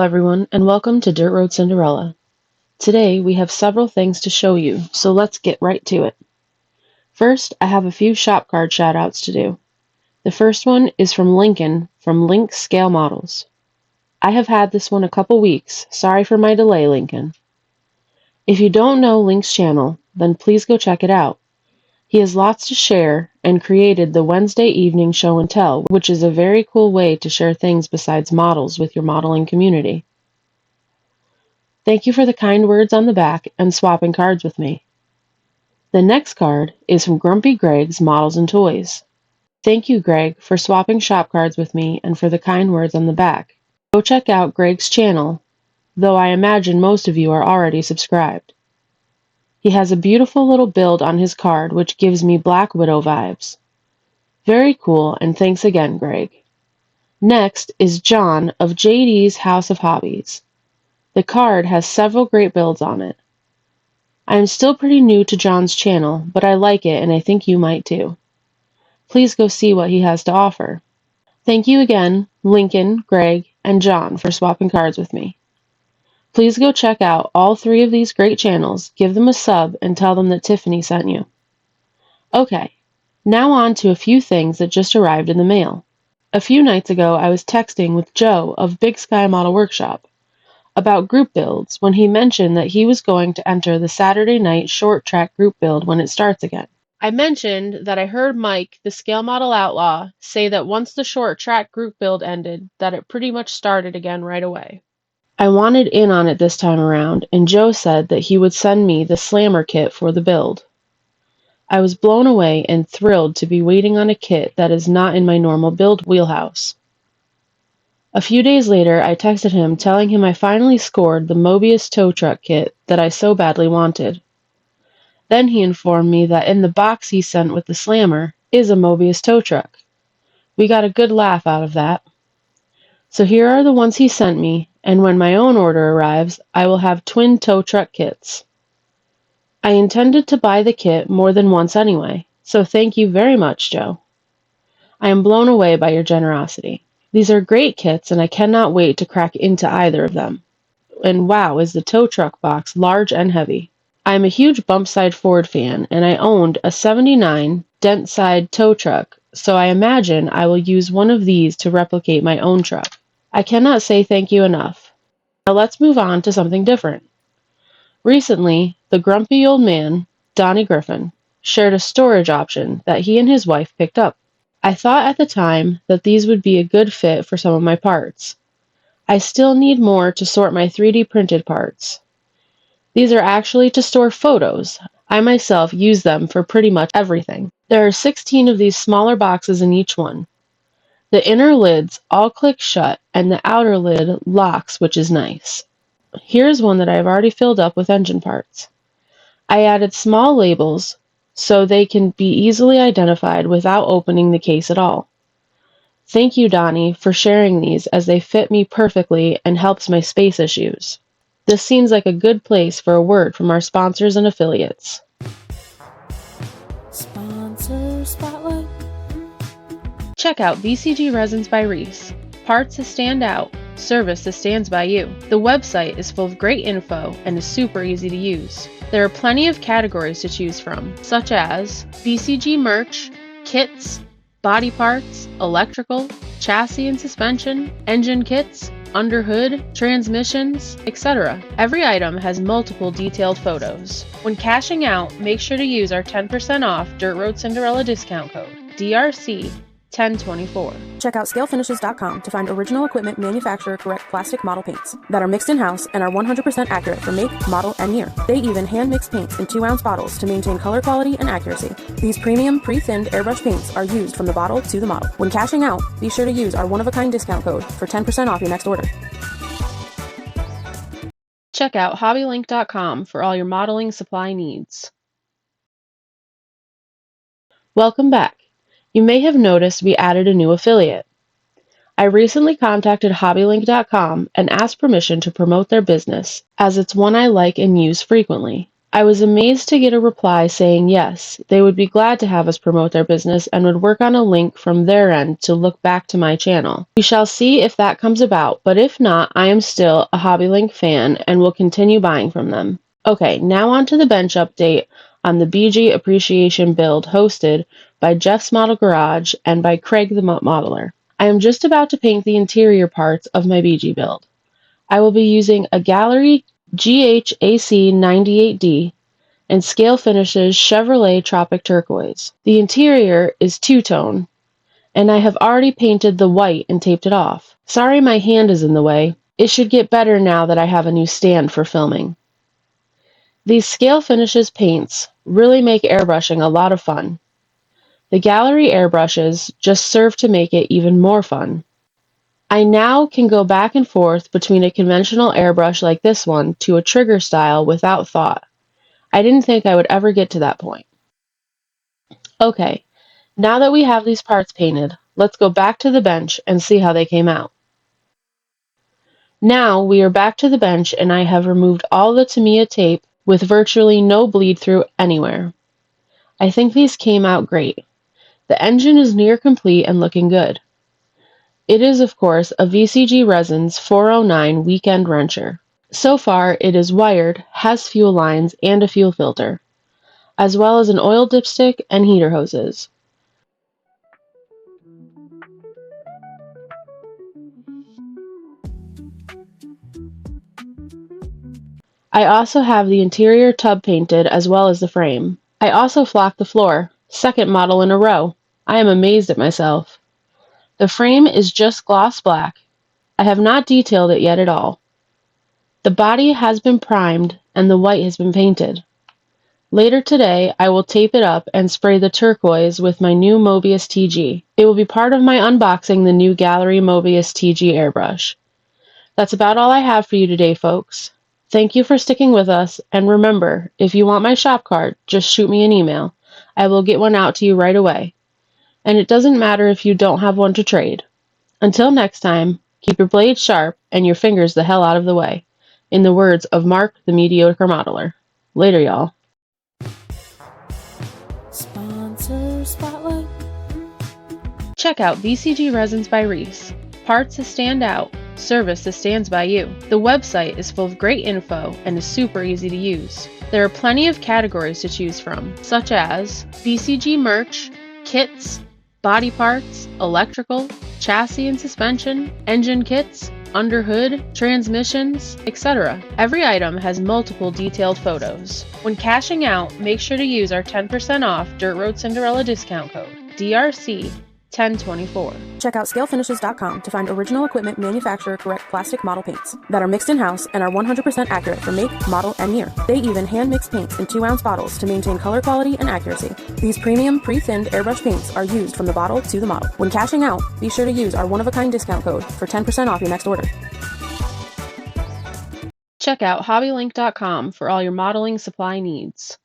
everyone, and welcome to Dirt Road Cinderella. Today we have several things to show you, so let's get right to it. First, I have a few shop card shoutouts to do. The first one is from Lincoln from Link Scale Models. I have had this one a couple weeks. Sorry for my delay, Lincoln. If you don't know Link's channel, then please go check it out. He has lots to share and created the Wednesday evening show and tell, which is a very cool way to share things besides models with your modeling community. Thank you for the kind words on the back and swapping cards with me. The next card is from Grumpy Greg's Models and Toys. Thank you, Greg, for swapping shop cards with me and for the kind words on the back. Go check out Greg's channel, though I imagine most of you are already subscribed. He has a beautiful little build on his card which gives me Black Widow vibes. Very cool, and thanks again, Greg. Next is John of JD's House of Hobbies. The card has several great builds on it. I am still pretty new to John's channel, but I like it and I think you might too. Please go see what he has to offer. Thank you again, Lincoln, Greg, and John for swapping cards with me. Please go check out all three of these great channels, give them a sub, and tell them that Tiffany sent you. Okay, now on to a few things that just arrived in the mail. A few nights ago, I was texting with Joe of Big Sky Model Workshop about group builds when he mentioned that he was going to enter the Saturday night short track group build when it starts again. I mentioned that I heard Mike, the scale model outlaw, say that once the short track group build ended, that it pretty much started again right away. I wanted in on it this time around, and Joe said that he would send me the slammer kit for the build. I was blown away and thrilled to be waiting on a kit that is not in my normal build wheelhouse. A few days later, I texted him telling him I finally scored the Mobius tow truck kit that I so badly wanted. Then he informed me that in the box he sent with the slammer is a Mobius tow truck. We got a good laugh out of that. So here are the ones he sent me, and when my own order arrives, I will have twin tow truck kits. I intended to buy the kit more than once anyway, so thank you very much, Joe. I am blown away by your generosity. These are great kits, and I cannot wait to crack into either of them. And wow, is the tow truck box large and heavy. I am a huge bump side Ford fan, and I owned a 79 dent side tow truck, so I imagine I will use one of these to replicate my own truck. I cannot say thank you enough. Now let's move on to something different. Recently, the grumpy old man, Donnie Griffin, shared a storage option that he and his wife picked up. I thought at the time that these would be a good fit for some of my parts. I still need more to sort my 3D printed parts. These are actually to store photos. I myself use them for pretty much everything. There are 16 of these smaller boxes in each one. The inner lids all click shut and the outer lid locks, which is nice. Here's one that I have already filled up with engine parts. I added small labels so they can be easily identified without opening the case at all. Thank you, Donnie, for sharing these as they fit me perfectly and helps my space issues. This seems like a good place for a word from our sponsors and affiliates. Sponsor Spotlight. Check out VCG Resins by Reese. Parts that stand out, service that stands by you. The website is full of great info and is super easy to use. There are plenty of categories to choose from, such as VCG merch, kits, body parts, electrical, chassis and suspension, engine kits, underhood, transmissions, etc. Every item has multiple detailed photos. When cashing out, make sure to use our 10% off Dirt Road Cinderella discount code, DRC 1024. Check out scalefinishes.com to find original equipment manufacturer correct plastic model paints that are mixed in-house and are 100% accurate for make, model, and year. They even hand mix paints in 2-ounce bottles to maintain color quality and accuracy. These premium pre-thinned airbrush paints are used from the bottle to the model. When cashing out, be sure to use our one-of-a-kind discount code for 10% off your next order. Check out hobbylink.com for all your modeling supply needs. Welcome back. You may have noticed we added a new affiliate. I recently contacted hobbylink.com and asked permission to promote their business, as it's one I like and use frequently. I was amazed to get a reply saying yes, they would be glad to have us promote their business and would work on a link from their end to look back to my channel. We shall see if that comes about, but if not, I am still a HobbyLink fan and will continue buying from them. Okay, now on to the bench update on the BG Appreciation build hosted by Jeff's Model Garage and by Craig the Modeler. I am just about to paint the interior parts of my BG build. I will be using a Gallery GHAC 98D and Scale Finishes Chevrolet Tropic Turquoise. The interior is two-tone, and I have already painted the white and taped it off. Sorry my hand is in the way. It should get better now that I have a new stand for filming. These Scale Finishes paints really make airbrushing a lot of fun. The Gallery airbrushes just serve to make it even more fun. I now can go back and forth between a conventional airbrush like this one to a trigger style without thought. I didn't think I would ever get to that point. Okay, now that we have these parts painted, let's go back to the bench and see how they came out. Now we are back to the bench and I have removed all the Tamiya tape with virtually no bleed through anywhere. I think these came out great. The engine is near complete and looking good. It is, of course, a VCG Resins 409 weekend wrencher. So far, it is wired, has fuel lines, and a fuel filter, as well as an oil dipstick and heater hoses. I also have the interior tub painted as well as the frame. I also flocked the floor, second model in a row. I am amazed at myself. The frame is just gloss black. I have not detailed it yet at all. The body has been primed and the white has been painted. Later today, I will tape it up and spray the turquoise with my new Mobius TG. It will be part of my unboxing the new Gallery Mobius TG airbrush. That's about all I have for you today, folks. Thank you for sticking with us, and remember, if you want my shop card, just shoot me an email. I will get one out to you right away. And it doesn't matter if you don't have one to trade. Until next time, keep your blades sharp and your fingers the hell out of the way. In the words of Mark the Mediocre Modeler. Later, y'all. Sponsor Spotlight. Check out VCG Resins by Reese. Parts that stand out, service that stands by you. The website is full of great info and is super easy to use. There are plenty of categories to choose from, such as VCG merch, kits, body parts, electrical, chassis and suspension, engine kits, underhood, transmissions, etc. Every item has multiple detailed photos. When cashing out, make sure to use our 10% off Dirt Road Cinderella discount code, DRC 1024. Check out scalefinishes.com to find original equipment manufacturer correct plastic model paints that are mixed in-house and are 100% accurate for make, model, and year. They even hand mix paints in 2-ounce bottles to maintain color quality and accuracy. These premium pre-thinned airbrush paints are used from the bottle to the model. When cashing out, be sure to use our one-of-a-kind discount code for 10% off your next order. Check out hobbylink.com for all your modeling supply needs.